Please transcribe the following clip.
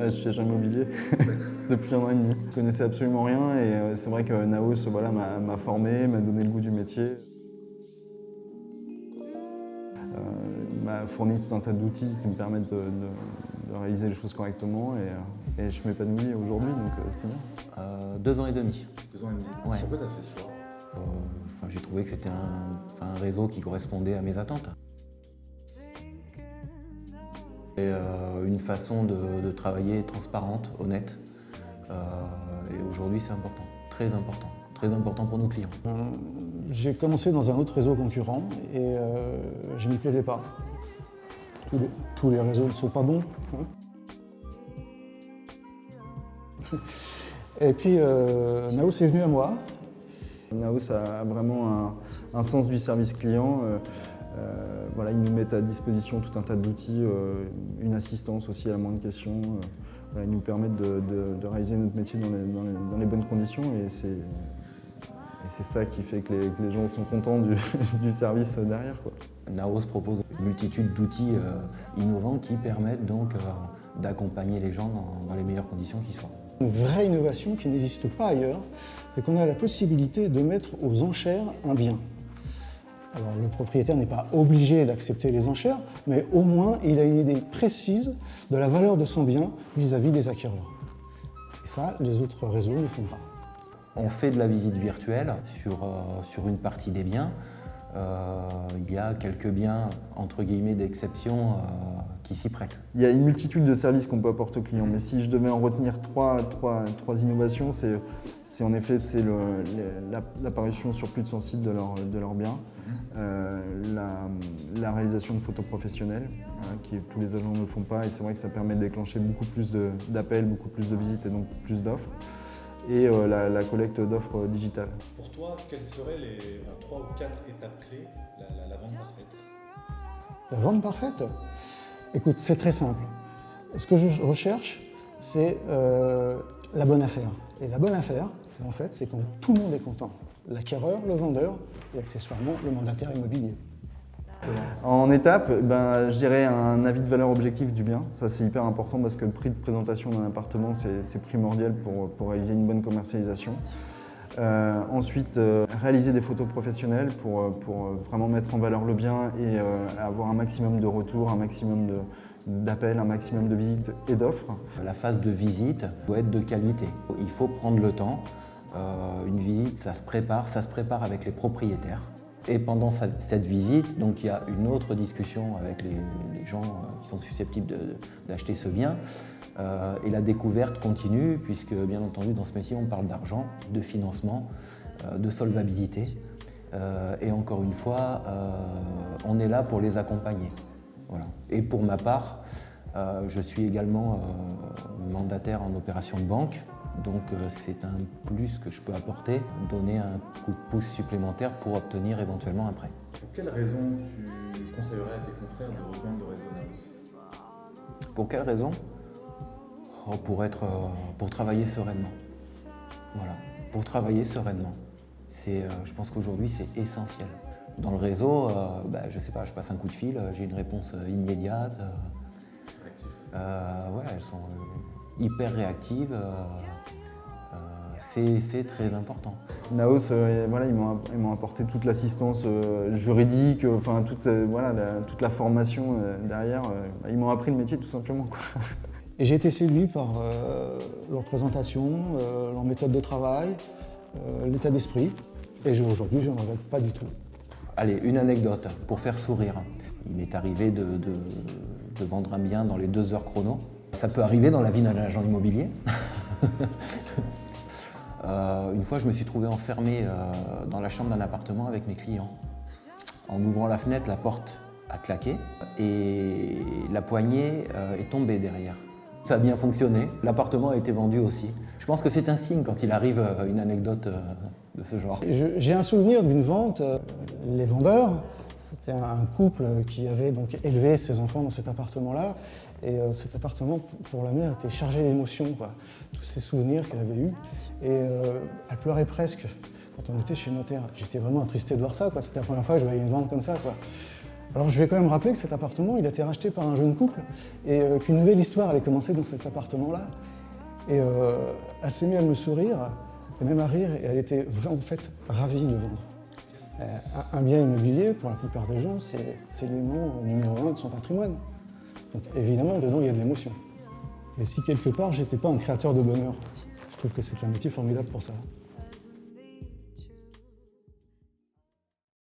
Ouais, je suis agent immobilier depuis 1 an et demi. Je connaissais absolument rien et c'est vrai que Naos voilà, m'a formé, m'a donné le goût du métier. Il m'a fourni tout un tas d'outils qui me permettent de réaliser les choses correctement et je m'épanouis aujourd'hui, donc c'est bien. 2 ans et demi. 2 ans et demi. Ouais. Pourquoi tu as fait ce choix? J'ai trouvé que c'était un réseau qui correspondait à mes attentes. Et une façon de travailler transparente, honnête. Et aujourd'hui, c'est important, très important pour nos clients. J'ai commencé dans un autre réseau concurrent et je ne m'y plaisais pas. Tous les réseaux ne sont pas bons. Hein. Et puis Naos est venu à moi. Naos a vraiment un sens du service client. Voilà, ils nous mettent à disposition tout un tas d'outils, une assistance aussi à la moindre question. Voilà, ils nous permettent de réaliser notre métier dans les bonnes conditions et c'est ça qui fait que les gens sont contents du service derrière, quoi. Naos propose une multitude d'outils innovants qui permettent donc d'accompagner les gens dans les meilleures conditions qui soient. Une vraie innovation qui n'existe pas ailleurs, c'est qu'on a la possibilité de mettre aux enchères un bien. Alors le propriétaire n'est pas obligé d'accepter les enchères, mais au moins il a une idée précise de la valeur de son bien vis-à-vis des acquéreurs. Et ça, les autres réseaux ne font pas. On fait de la visite virtuelle sur une partie des biens. Il y a quelques biens, entre guillemets, d'exception qui s'y prêtent. Il y a une multitude de services qu'on peut apporter aux clients, mais si je devais en retenir trois innovations, c'est en effet l'apparition sur plus de 100 sites de leurs biens, la réalisation de photos professionnelles, qui tous les agents ne le font pas, et c'est vrai que ça permet de déclencher beaucoup plus d'appels, beaucoup plus de visites et donc plus d'offres, et la collecte d'offres digitales. Pour toi, quelles seraient les 3 ou 4 étapes clés, la vente parfaite? La vente parfaite? Écoute, c'est très simple. Ce que je recherche, c'est la bonne affaire. Et la bonne affaire, c'est quand tout le monde est content. L'acquéreur, le vendeur et accessoirement le mandataire immobilier. En étape, je dirais un avis de valeur objectif du bien. Ça, c'est hyper important parce que le prix de présentation d'un appartement, c'est primordial pour réaliser une bonne commercialisation. Ensuite, réaliser des photos professionnelles pour vraiment mettre en valeur le bien et avoir un maximum de retours, un maximum d'appels, un maximum de visites et d'offres. La phase de visite doit être de qualité. Il faut prendre le temps. Une visite, ça se prépare avec les propriétaires. Et pendant cette visite, donc il y a une autre discussion avec les gens qui sont susceptibles d'acheter ce bien. Et la découverte continue, puisque bien entendu dans ce métier on parle d'argent, de financement, de solvabilité. Et encore une fois, on est là pour les accompagner. Voilà. Et pour ma part, je suis également mandataire en opération de banque. Donc c'est un plus que je peux apporter, donner un coup de pouce supplémentaire pour obtenir éventuellement un prêt. Pour quelle raison tu conseillerais à tes confrères de rejoindre le réseau Naos? Pour quelle raison? Pour travailler sereinement. Voilà, pour travailler sereinement. Je pense qu'aujourd'hui c'est essentiel. Dans le réseau, je sais pas, je passe un coup de fil, j'ai une réponse immédiate. Voilà, elles sont hyper réactives. C'est très important. Naos, voilà, ils m'ont apporté toute l'assistance juridique, enfin toute la formation derrière. Ils m'ont appris le métier tout simplement, quoi. Et j'ai été séduit par leur présentation, leur méthode de travail, l'état d'esprit. Et aujourd'hui, je ne regrette pas du tout. Allez, une anecdote pour faire sourire. Il m'est arrivé de vendre un bien dans les 2 heures chrono. Ça peut arriver dans la vie d'un agent immobilier. Une fois, je me suis trouvé enfermé dans la chambre d'un appartement avec mes clients. En ouvrant la fenêtre, la porte a claqué et la poignée est tombée derrière. Ça a bien fonctionné, l'appartement a été vendu aussi. Je pense que c'est un signe quand il arrive une anecdote de ce genre. J'ai un souvenir d'une vente. Les vendeurs, c'était un couple qui avait donc élevé ses enfants dans cet appartement-là. Et cet appartement, pour la mère, était chargé d'émotions, quoi. Tous ces souvenirs qu'elle avait eus. Et elle pleurait presque quand on était chez le notaire. J'étais vraiment attristé de voir ça, quoi. C'était la première fois que je voyais une vente comme ça, quoi. Alors je vais quand même rappeler que cet appartement, il a été racheté par un jeune couple et qu'une nouvelle histoire allait commencer dans cet appartement-là. Et elle s'est mise à me sourire, et même à rire, et elle était vraiment en fait ravie de vendre. Un bien immobilier, pour la plupart des gens, c'est l'élément numéro 1 de son patrimoine. Donc évidemment, dedans, il y a de l'émotion. Et si quelque part, j'étais pas un créateur de bonheur, je trouve que c'est un métier formidable pour ça.